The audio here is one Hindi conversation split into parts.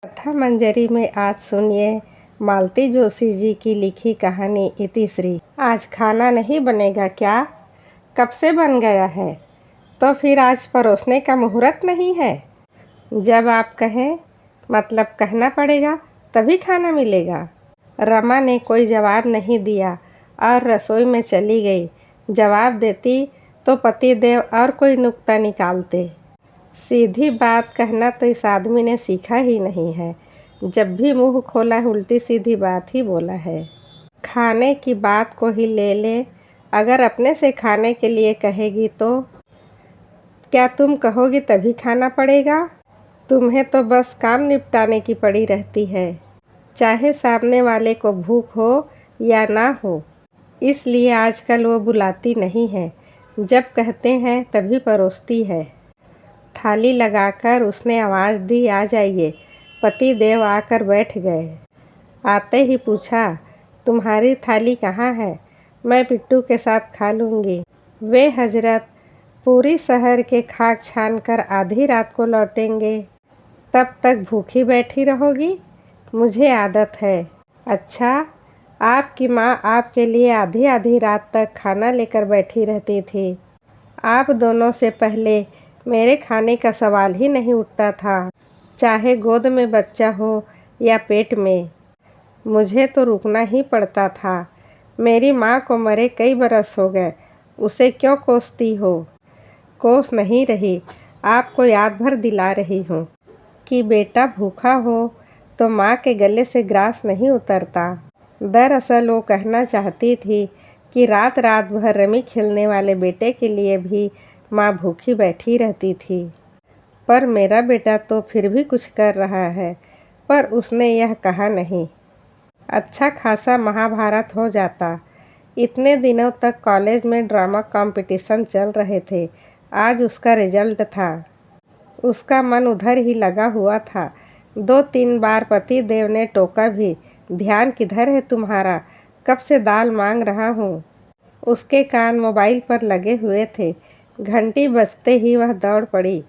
कथा मंजरी में आज सुनिए मालती जोशी जी की लिखी कहानी इतिश्री। आज खाना नहीं बनेगा क्या? कब से बन गया है? तो फिर आज परोसने का मुहूर्त नहीं है? जब आप कहें मतलब कहना पड़ेगा तभी खाना मिलेगा। रमा ने कोई जवाब नहीं दिया और रसोई में चली गई। जवाब देती तो पतिदेव और कोई नुक्ता निकालते। सीधी बात कहना तो इस आदमी ने सीखा ही नहीं है। जब भी मुंह खोला उल्टी सीधी बात ही बोला है। खाने की बात को ही ले ले, अगर अपने से खाने के लिए कहेगी तो क्या तुम कहोगी तभी खाना पड़ेगा? तुम्हें तो बस काम निपटाने की पड़ी रहती है, चाहे सामने वाले को भूख हो या ना हो। इसलिए आजकल वो बुलाती नहीं है, जब कहते हैं तभी परोसती है। थाली लगाकर उसने आवाज़ दी, आ जाइए। पति देव आकर बैठ गए। आते ही पूछा, तुम्हारी थाली कहाँ है? मैं पिट्टू के साथ खा लूँगी। वे हजरत पूरी शहर के खाक छान कर आधी रात को लौटेंगे, तब तक भूखी बैठी रहोगी? मुझे आदत है। अच्छा, आपकी माँ आपके लिए आधी आधी रात तक खाना लेकर बैठी रहती थी। आप दोनों से पहले मेरे खाने का सवाल ही नहीं उठता था, चाहे गोद में बच्चा हो या पेट में। मुझे तो रुकना ही पड़ता था। मेरी माँ को मरे कई बरस हो गए, उसे क्यों कोसती हो? कोस नहीं रही, आपको याद भर दिला रही हूँ कि बेटा भूखा हो तो माँ के गले से ग्रास नहीं उतरता। दरअसल वो कहना चाहती थी कि रात रात भर रमी खेलने वाले बेटे के लिए भी माँ भूखी बैठी रहती थी। पर मेरा बेटा तो फिर भी कुछ कर रहा है, पर उसने यह कहा नहीं। अच्छा खासा महाभारत हो जाता। इतने दिनों तक कॉलेज में ड्रामा कंपटीशन चल रहे थे। आज उसका रिजल्ट था। उसका मन उधर ही लगा हुआ था। 2-3 बार पति देव ने टोका भी, ध्यान किधर है तुम्हारा? कब से दाल मांग रहा हूँ। उसके कान मोबाइल पर लगे हुए थे। घंटी बजते ही वह दौड़ पड़ी।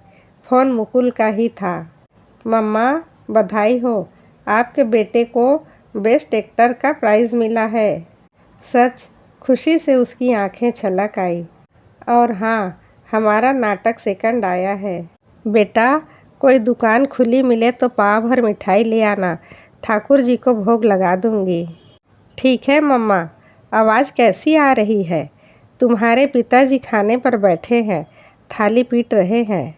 फ़ोन मुकुल का ही था। मम्मा, बधाई हो, आपके बेटे को बेस्ट एक्टर का प्राइज़ मिला है। सच? खुशी से उसकी आंखें छलक आई। और हाँ, हमारा नाटक सेकंड आया है। बेटा, कोई दुकान खुली मिले तो पाव भर मिठाई ले आना, ठाकुर जी को भोग लगा दूंगी। ठीक है मम्मा। आवाज़ कैसी आ रही है? तुम्हारे पिताजी खाने पर बैठे हैं, थाली पीट रहे हैं।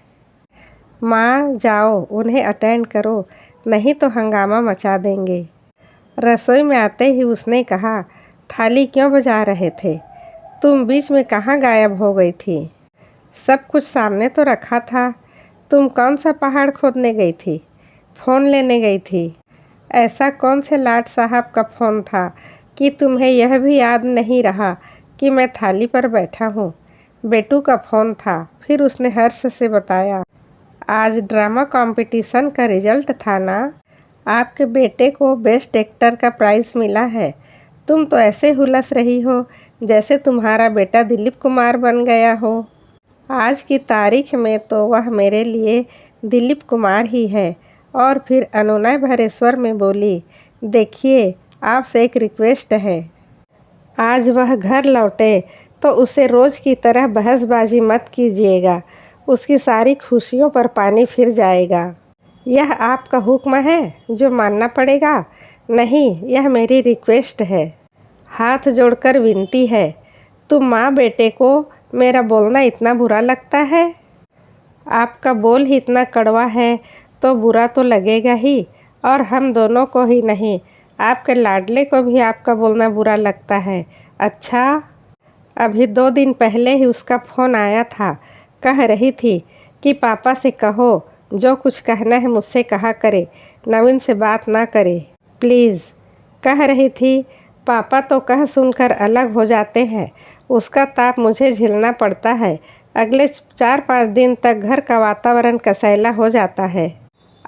माँ जाओ, उन्हें अटेंड करो, नहीं तो हंगामा मचा देंगे। रसोई में आते ही उसने कहा, थाली क्यों बजा रहे थे? तुम बीच में कहाँ गायब हो गई थी? सब कुछ सामने तो रखा था। तुम कौन सा पहाड़ खोदने गई थी? फ़ोन लेने गई थी। ऐसा कौन से लाट साहब का फ़ोन था कि तुम्हें यह भी याद नहीं रहा कि मैं थाली पर बैठा हूँ? बेटू का फ़ोन था। फिर उसने हर्ष से बताया, आज ड्रामा कंपटीशन का रिजल्ट था ना? आपके बेटे को बेस्ट एक्टर का प्राइज़ मिला है। तुम तो ऐसे हुलस रही हो जैसे तुम्हारा बेटा दिलीप कुमार बन गया हो। आज की तारीख में तो वह मेरे लिए दिलीप कुमार ही है। और फिर अनुनय भरे स्वर में बोली, देखिए, आपसे एक रिक्वेस्ट है। आज वह घर लौटे तो उसे रोज़ की तरह बहसबाजी मत कीजिएगा। उसकी सारी खुशियों पर पानी फिर जाएगा। यह आपका हुक्म है जो मानना पड़ेगा? नहीं, यह मेरी रिक्वेस्ट है। हाथ जोड़कर विनती है। तुम माँ बेटे को मेरा बोलना इतना बुरा लगता है? आपका बोल ही इतना कड़वा है तो बुरा तो लगेगा ही। और हम दोनों को ही नहीं, आपके लाडले को भी आपका बोलना बुरा लगता है। अच्छा, अभी 2 दिन पहले ही उसका फ़ोन आया था। कह रही थी कि पापा से कहो जो कुछ कहना है मुझसे कहा करे, नवीन से बात ना करे प्लीज़। कह रही थी, पापा तो कह सुनकर अलग हो जाते हैं, उसका ताप मुझे झेलना पड़ता है। अगले 4-5 दिन तक घर का वातावरण कसैला हो जाता है।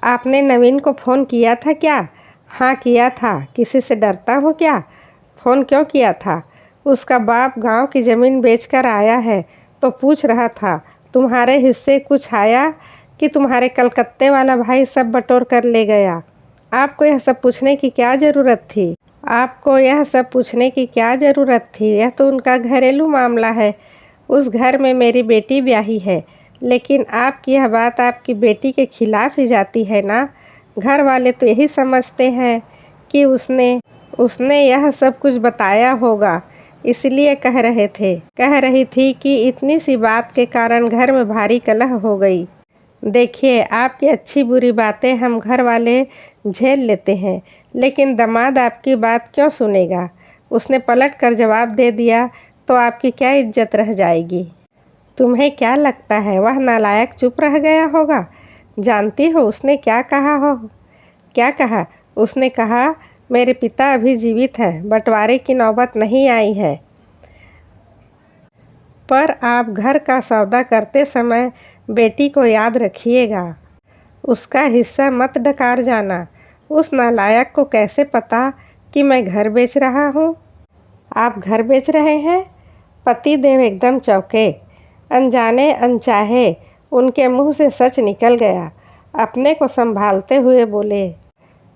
आपने नवीन को फ़ोन किया था क्या? हाँ किया था। किसी से डरता हूँ क्या? फ़ोन क्यों किया था? उसका बाप गांव की ज़मीन बेचकर आया है तो पूछ रहा था तुम्हारे हिस्से कुछ आया कि तुम्हारे कलकत्ते वाला भाई सब बटोर कर ले गया। आपको यह सब पूछने की क्या ज़रूरत थी? आपको यह सब पूछने की क्या ज़रूरत थी? यह तो उनका घरेलू मामला है। उस घर में मेरी बेटी ब्याही है, लेकिन आपकी यह बात आपकी बेटी के खिलाफ ही जाती है ना? घर वाले तो यही समझते हैं कि उसने उसने यह सब कुछ बताया होगा, इसलिए कह रही थी कि इतनी सी बात के कारण घर में भारी कलह हो गई। देखिए, आपकी अच्छी बुरी बातें हम घर वाले झेल लेते हैं, लेकिन दामाद आपकी बात क्यों सुनेगा? उसने पलट कर जवाब दे दिया तो आपकी क्या इज्जत रह जाएगी? तुम्हें क्या लगता है वह नालायक चुप रह गया होगा? जानती हो उसने क्या कहा हो? क्या कहा? उसने कहा, मेरे पिता अभी जीवित हैं, बंटवारे की नौबत नहीं आई है। पर आप घर का सौदा करते समय बेटी को याद रखिएगा। उसका हिस्सा मत डकार जाना। उस नालायक को कैसे पता कि मैं घर बेच रहा हूँ? आप घर बेच रहे हैं? पतिदेव एकदम चौंके। अनजाने अनचाहे उनके मुंह से सच निकल गया। अपने को संभालते हुए बोले,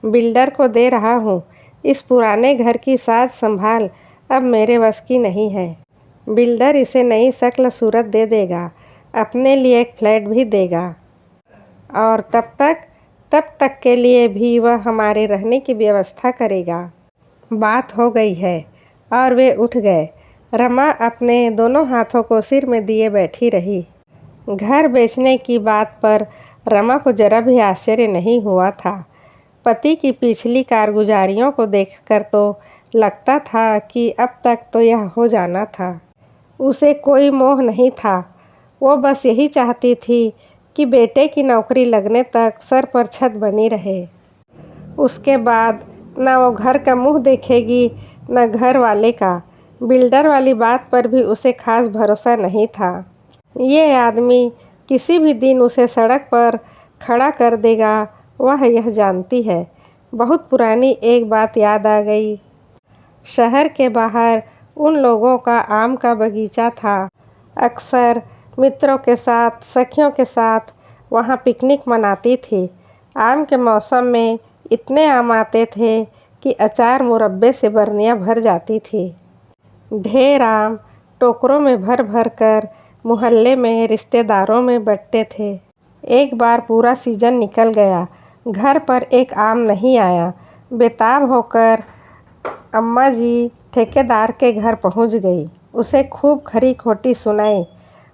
बिल्डर को दे रहा हूँ। इस पुराने घर की साज संभाल अब मेरे बस की नहीं है। बिल्डर इसे नई शक्ल सूरत दे देगा, अपने लिए एक फ्लैट भी देगा, और तब तक के लिए भी वह हमारे रहने की व्यवस्था करेगा। बात हो गई है। और वे उठ गए। रमा अपने दोनों हाथों को सिर में दिए बैठी रही। घर बेचने की बात पर रमा को जरा भी आश्चर्य नहीं हुआ था। पति की पिछली कारगुजारियों को देखकर तो लगता था कि अब तक तो यह हो जाना था। उसे कोई मोह नहीं था। वो बस यही चाहती थी कि बेटे की नौकरी लगने तक सर पर छत बनी रहे। उसके बाद न वो घर का मुंह देखेगी न घर वाले का। बिल्डर वाली बात पर भी उसे खास भरोसा नहीं था। ये आदमी किसी भी दिन उसे सड़क पर खड़ा कर देगा, वह यह जानती है। बहुत पुरानी एक बात याद आ गई। शहर के बाहर उन लोगों का आम का बगीचा था। अक्सर मित्रों के साथ, सखियों के साथ वहाँ पिकनिक मनाती थी। आम के मौसम में इतने आम आते थे कि अचार मुरब्बे से बरनियाँ भर जाती थी। ढेर आम टोकरों में भर भर कर मोहल्ले में रिश्तेदारों में बँटते थे। एक बार पूरा सीजन निकल गया, घर पर एक आम नहीं आया। बेताब होकर अम्मा जी ठेकेदार के घर पहुंच गई। उसे खूब खरी खोटी सुनाई।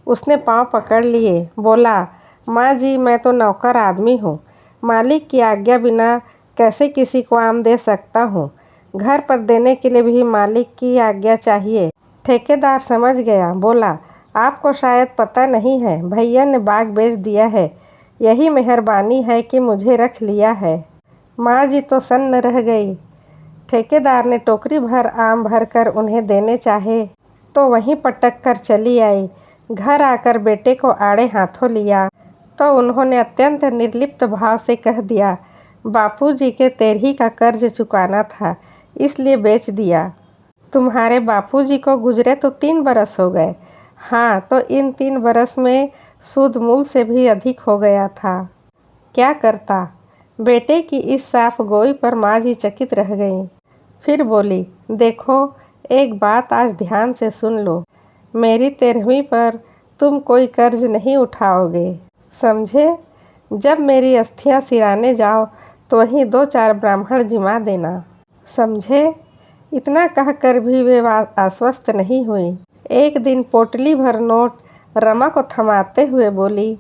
उसने पांव पकड़ लिए, बोला, माँ जी, मैं तो नौकर आदमी हूँ। मालिक की आज्ञा बिना कैसे किसी को आम दे सकता हूँ? घर पर देने के लिए भी मालिक की आज्ञा चाहिए। ठेकेदार समझ गया, बोला, आपको शायद पता नहीं है, भैया ने बाग बेच दिया है। यही मेहरबानी है कि मुझे रख लिया है। माँ जी तो सन्न रह गई। ठेकेदार ने टोकरी भर आम भरकर उन्हें देने चाहे तो वहीं पटक कर चली आई। घर आकर बेटे को आड़े हाथों लिया तो उन्होंने अत्यंत निर्लिप्त भाव से कह दिया, बापूजी के तेरही का कर्ज चुकाना था, इसलिए बेच दिया। तुम्हारे बापूजी को गुजरे तो 3 बरस हो गए। हाँ, तो इन 3 बरस में सूद मूल से भी अधिक हो गया था। क्या करता? बेटे की इस साफ गोई पर माँ जी चकित रह गईं। फिर बोली, देखो, एक बात आज ध्यान से सुन लो। मेरी 13वीं पर तुम कोई कर्ज नहीं उठाओगे, समझे? जब मेरी अस्थियां सिराने जाओ तो वहीं 2-4 ब्राह्मण जिमा देना, समझे? इतना कहकर भी वे आश्वस्त नहीं हुई। एक दिन पोटली भर नोट रमा को थमाते हुए बोली,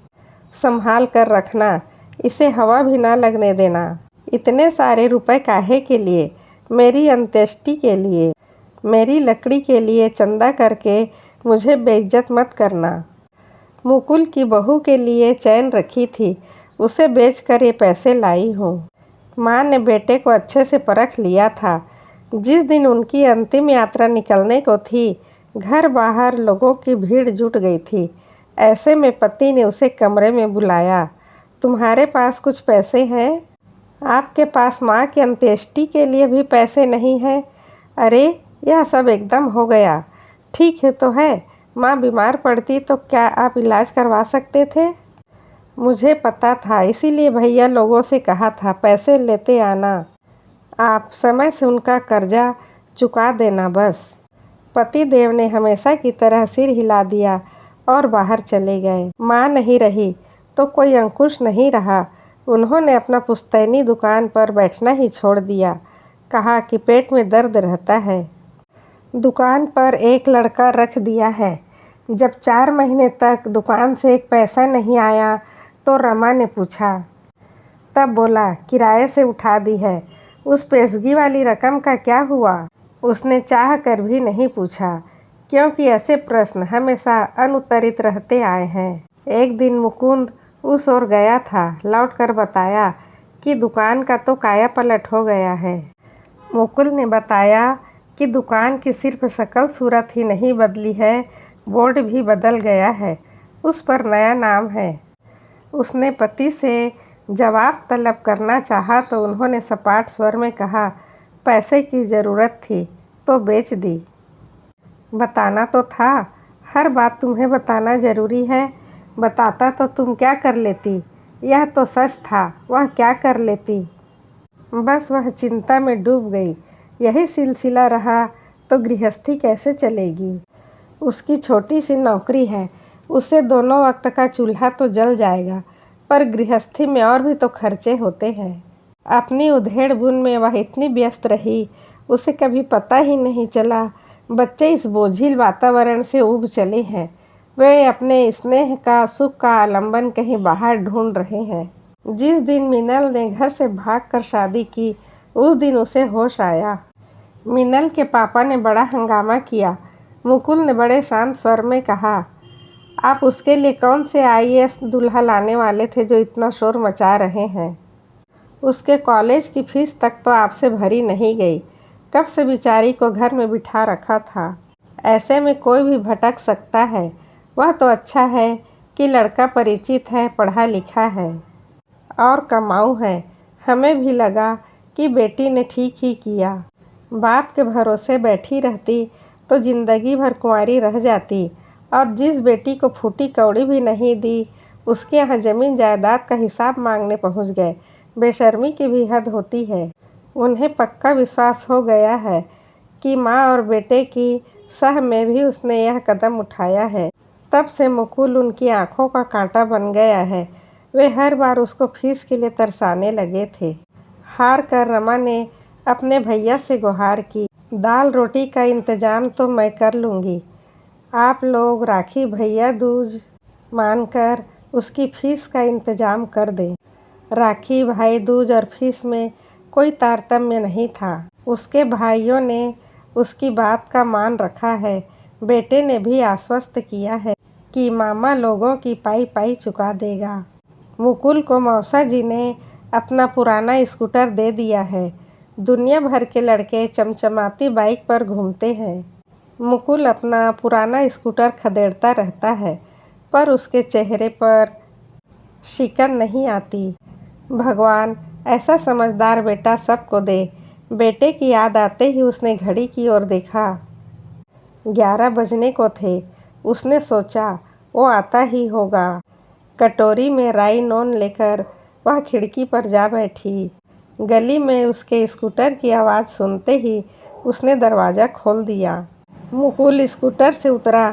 संभाल कर रखना, इसे हवा भी ना लगने देना। इतने सारे रुपए काहे के लिए? मेरी अंत्येष्टि के लिए, मेरी लकड़ी के लिए चंदा करके मुझे बेइज्जत मत करना। मुकुल की बहू के लिए चैन रखी थी, उसे बेचकर ये पैसे लाई हूँ। माँ ने बेटे को अच्छे से परख लिया था। जिस दिन उनकी अंतिम यात्रा निकलने को थी, घर बाहर लोगों की भीड़ जुट गई थी। ऐसे में पति ने उसे कमरे में बुलाया। तुम्हारे पास कुछ पैसे हैं? आपके पास माँ की अंत्येष्टि के लिए भी पैसे नहीं हैं? अरे, यह सब एकदम हो गया। ठीक है तो है, माँ बीमार पड़ती तो क्या आप इलाज करवा सकते थे? मुझे पता था, इसीलिए भैया लोगों से कहा था पैसे लेते आना। आप समय से उनका कर्जा चुका देना बस। पतिदेव ने हमेशा की तरह सिर हिला दिया और बाहर चले गए। माँ नहीं रही तो कोई अंकुश नहीं रहा। उन्होंने अपना पुश्तैनी दुकान पर बैठना ही छोड़ दिया। कहा कि पेट में दर्द रहता है। दुकान पर एक लड़का रख दिया है। जब 4 महीने तक दुकान से एक पैसा नहीं आया तो रमा ने पूछा। तब बोला, किराए से उठा दी है। उस पेशगी वाली रकम का क्या हुआ? उसने चाह कर भी नहीं पूछा, क्योंकि ऐसे प्रश्न हमेशा अनुत्तरित रहते आए हैं। एक दिन मुकुंद उस ओर गया था। लौटकर बताया कि दुकान का तो काया पलट हो गया है। मुकुल ने बताया कि दुकान की सिर्फ शक्ल सूरत ही नहीं बदली है, बोर्ड भी बदल गया है। उस पर नया नाम है। उसने पति से जवाब तलब करना चाहा तो उन्होंने सपाट स्वर में कहा, पैसे की ज़रूरत थी तो बेच दी। बताना तो था। हर बात तुम्हें बताना ज़रूरी है। बताता तो तुम क्या कर लेती? यह तो सच था। वह क्या कर लेती? बस वह चिंता में डूब गई। यही सिलसिला रहा तो गृहस्थी कैसे चलेगी? उसकी छोटी सी नौकरी है, उससे दोनों वक्त का चूल्हा तो जल जाएगा, पर गृहस्थी में और भी तो खर्चे होते हैं। अपनी उधेड़ बुन में वह इतनी व्यस्त रही, उसे कभी पता ही नहीं चला बच्चे इस बोझिल वातावरण से ऊब चले हैं। वे अपने स्नेह का, सुख का आलंबन कहीं बाहर ढूंढ रहे हैं। जिस दिन मिनल ने घर से भागकर शादी की, उस दिन उसे होश आया। मिनल के पापा ने बड़ा हंगामा किया। मुकुल ने बड़े शांत स्वर में कहा, आप उसके लिए कौन से आईएएस दूल्हा लाने वाले थे जो इतना शोर मचा रहे हैं? उसके कॉलेज की फीस तक तो आपसे भरी नहीं गई। कब से बेचारी को घर में बिठा रखा था। ऐसे में कोई भी भटक सकता है। वह तो अच्छा है कि लड़का परिचित है, पढ़ा लिखा है और कमाऊ है। हमें भी लगा कि बेटी ने ठीक ही किया। बाप के भरोसे बैठी रहती तो जिंदगी भर कुंवारी रह जाती, और जिस बेटी को फूटी कौड़ी भी नहीं दी, उसके यहाँ जमीन जायदाद का हिसाब मांगने पहुँच गए। बेशर्मी की भी हद होती है। उन्हें पक्का विश्वास हो गया है कि माँ और बेटे की सह में भी उसने यह कदम उठाया है। तब से मुकुल उनकी आंखों का कांटा बन गया है। वे हर बार उसको फीस के लिए तरसाने लगे थे। हार कर रमा ने अपने भैया से गुहार की, दाल रोटी का इंतजाम तो मैं कर लूँगी। आप लोग राखी भैया दूज मानकर उसकी फीस का इंतजाम कर दें। राखी, भाई दूज और फीस में कोई तारतम्य नहीं था। उसके भाइयों ने उसकी बात का मान रखा है। बेटे ने भी आश्वस्त किया है कि मामा लोगों की पाई पाई चुका देगा। मुकुल को मौसा जी ने अपना पुराना स्कूटर दे दिया है। दुनिया भर के लड़के चमचमाती बाइक पर घूमते हैं। मुकुल अपना पुराना स्कूटर खदेड़ता रहता है, पर उसके चेहरे पर शिकन नहीं आती। भगवान ऐसा समझदार बेटा सबको दे। बेटे की याद आते ही उसने घड़ी की ओर देखा। 11 बजने को थे। उसने सोचा वो आता ही होगा। कटोरी में राई नोन लेकर वह खिड़की पर जा बैठी। गली में उसके स्कूटर की आवाज़ सुनते ही उसने दरवाज़ा खोल दिया। मुकुल स्कूटर से उतरा,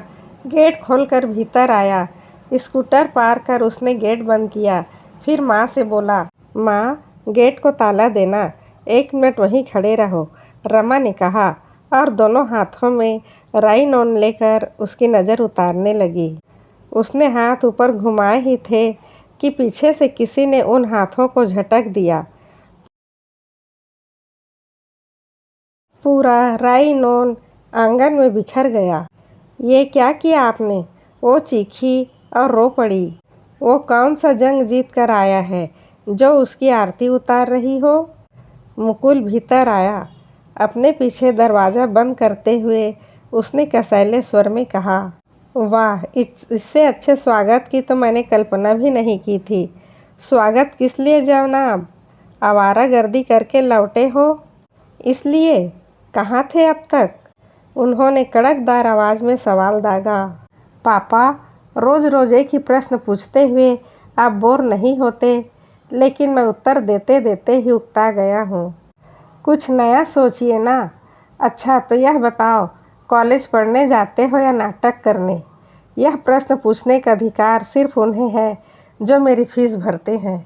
गेट खोलकर भीतर आया। स्कूटर पार कर उसने गेट बंद किया। फिर माँ से बोला, माँ गेट को ताला देना, 1 मिनट वहीं खड़े रहो। रमा ने कहा और दोनों हाथों में राई नोन लेकर उसकी नज़र उतारने लगी। उसने हाथ ऊपर घुमाए ही थे कि पीछे से किसी ने उन हाथों को झटक दिया। पूरा राई नोन आंगन में बिखर गया। ये क्या किया आपने? वो चीखी और रो पड़ी। वो कौन सा जंग जीत कर आया है जो उसकी आरती उतार रही हो? मुकुल भीतर आया। अपने पीछे दरवाज़ा बंद करते हुए उसने कसैले स्वर में कहा, वाह, इससे अच्छे स्वागत की तो मैंने कल्पना भी नहीं की थी। स्वागत किस लिए जनाब? आवारागर्दी करके लौटे हो इसलिए? कहाँ थे अब तक? उन्होंने कड़कदार आवाज़ में सवाल दागा। पापा रोज़ रोज़ एक ही प्रश्न पूछते हुए आप बोर नहीं होते? लेकिन मैं उत्तर देते देते ही उकता गया हूँ। कुछ नया सोचिए ना। अच्छा तो यह बताओ, कॉलेज पढ़ने जाते हो या नाटक करने? यह प्रश्न पूछने का अधिकार सिर्फ उन्हें है जो मेरी फीस भरते हैं।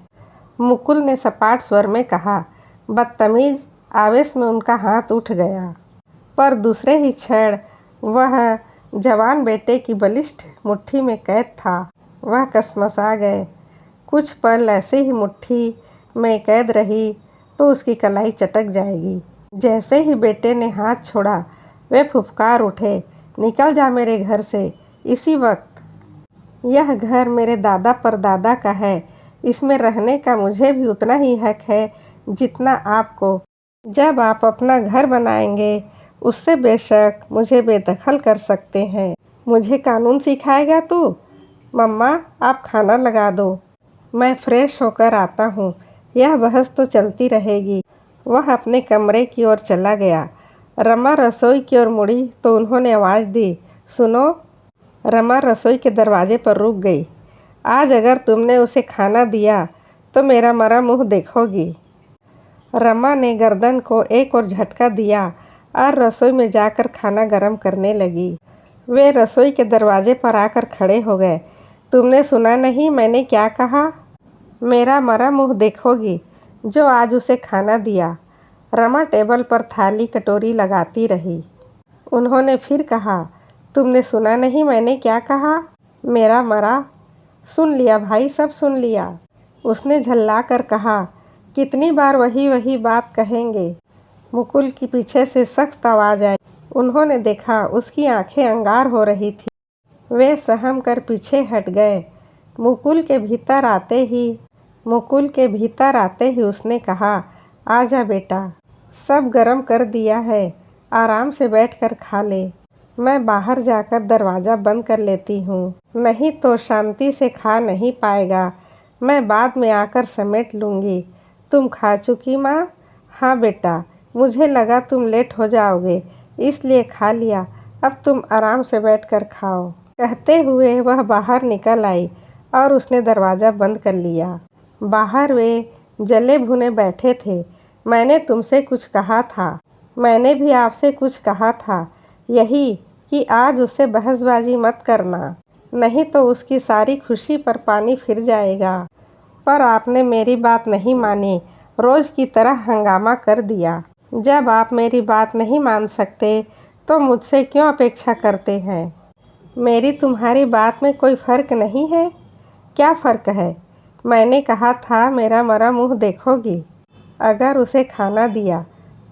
मुकुल ने सपाट स्वर में कहा। बदतमीज। आवेश में उनका हाथ उठ गया, पर दूसरे ही क्षण वह जवान बेटे की बलिष्ठ मुट्ठी में कैद था। वह कसमसा गए। कुछ पल ऐसे ही मुट्ठी में कैद रही तो उसकी कलाई चटक जाएगी। जैसे ही बेटे ने हाथ छोड़ा वे फुफकार उठे, निकल जा मेरे घर से इसी वक्त। यह घर मेरे दादा परदादा का है। इसमें रहने का मुझे भी उतना ही हक है जितना आपको। जब आप अपना घर बनाएंगे उससे बेशक मुझे बेदखल कर सकते हैं। मुझे कानून सिखाएगा तू? मम्मा आप खाना लगा दो, मैं फ्रेश होकर आता हूँ। यह बहस तो चलती रहेगी। वह अपने कमरे की ओर चला गया। रमा रसोई की ओर मुड़ी तो उन्होंने आवाज़ दी, सुनो। रमा रसोई के दरवाजे पर रुक गई। आज अगर तुमने उसे खाना दिया तो मेरा मरा मुँह देखोगी। रमा ने गर्दन को एक और झटका दिया और रसोई में जाकर खाना गर्म करने लगी। वे रसोई के दरवाजे पर आकर खड़े हो गए। तुमने सुना नहीं मैंने क्या कहा? मेरा मरा मुँह देखोगी जो आज उसे खाना दिया। रमा टेबल पर थाली कटोरी लगाती रही। उन्होंने फिर कहा, तुमने सुना नहीं मैंने क्या कहा? मेरा मरा। सुन लिया भाई, सब सुन लिया। उसने झल्ला कर कहा, कितनी बार वही वही बात कहेंगे? मुकुल की पीछे से सख्त आवाज़ आई। उन्होंने देखा उसकी आंखें अंगार हो रही थी। वे सहम कर पीछे हट गए। मुकुल के भीतर आते ही उसने कहा, आजा बेटा, सब गरम कर दिया है, आराम से बैठकर खा ले। मैं बाहर जाकर दरवाज़ा बंद कर लेती हूँ, नहीं तो शांति से खा नहीं पाएगा। मैं बाद में आकर समेट लूँगी। तुम खा चुकी माँ? हाँ बेटा, मुझे लगा तुम लेट हो जाओगे इसलिए खा लिया। अब तुम आराम से बैठकर खाओ। कहते हुए वह बाहर निकल आई और उसने दरवाज़ा बंद कर लिया। बाहर वे जले भुने बैठे थे। मैंने तुमसे कुछ कहा था, मैंने भी आपसे कुछ कहा था, यही कि आज उससे बहसबाजी मत करना, नहीं तो उसकी सारी खुशी पर पानी फिर जाएगा। पर आपने मेरी बात नहीं मानी, रोज़ की तरह हंगामा कर दिया। जब आप मेरी बात नहीं मान सकते तो मुझसे क्यों अपेक्षा करते हैं? मेरी तुम्हारी बात में कोई फ़र्क नहीं है? क्या फ़र्क है? मैंने कहा था मेरा मरा मुँह देखोगी। अगर उसे खाना दिया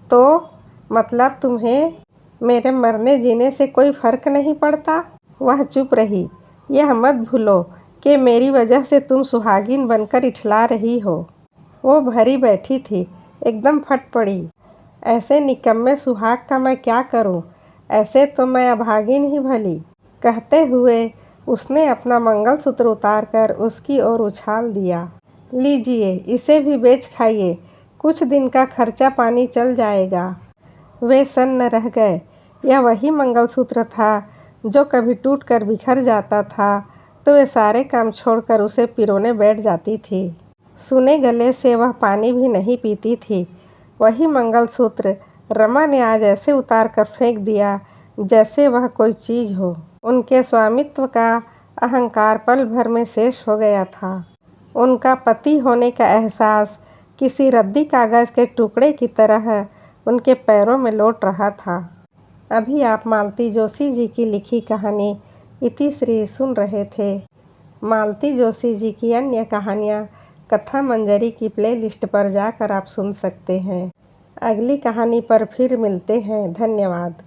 तो मतलब तुम्हें मेरे मरने जीने से कोई फ़र्क नहीं पड़ता? वह चुप रही। यह मत भूलो कि मेरी वजह से तुम सुहागिन बनकर इठला रही हो। वो भरी बैठी थी, एकदम फट पड़ी। ऐसे निकम्मे सुहाग का मैं क्या करूं? ऐसे तो मैं अभागिन ही भली। कहते हुए उसने अपना मंगलसूत्र उतारकर उसकी ओर उछाल दिया। लीजिए, इसे भी बेच खाइए, कुछ दिन का खर्चा पानी चल जाएगा। वे सन्न रह गए। यह वही मंगलसूत्र था जो कभी टूट कर बिखर जाता था तो वे सारे काम छोड़कर उसे पिरोने बैठ जाती थी। सुने गले से वह पानी भी नहीं पीती थी। वही मंगलसूत्र रमा ने आज ऐसे उतार कर फेंक दिया जैसे वह कोई चीज़ हो। उनके स्वामित्व का अहंकार पल भर में शेष हो गया था। उनका पति होने का एहसास किसी रद्दी कागज़ के टुकड़े की तरह उनके पैरों में लौट रहा था। अभी आप मालती जोशी जी की लिखी कहानी इतिश्री सुन रहे थे। मालती जोशी जी की अन्य कहानियाँ कथा मंजरी की प्लेलिस्ट पर जाकर आप सुन सकते हैं। अगली कहानी पर फिर मिलते हैं। धन्यवाद।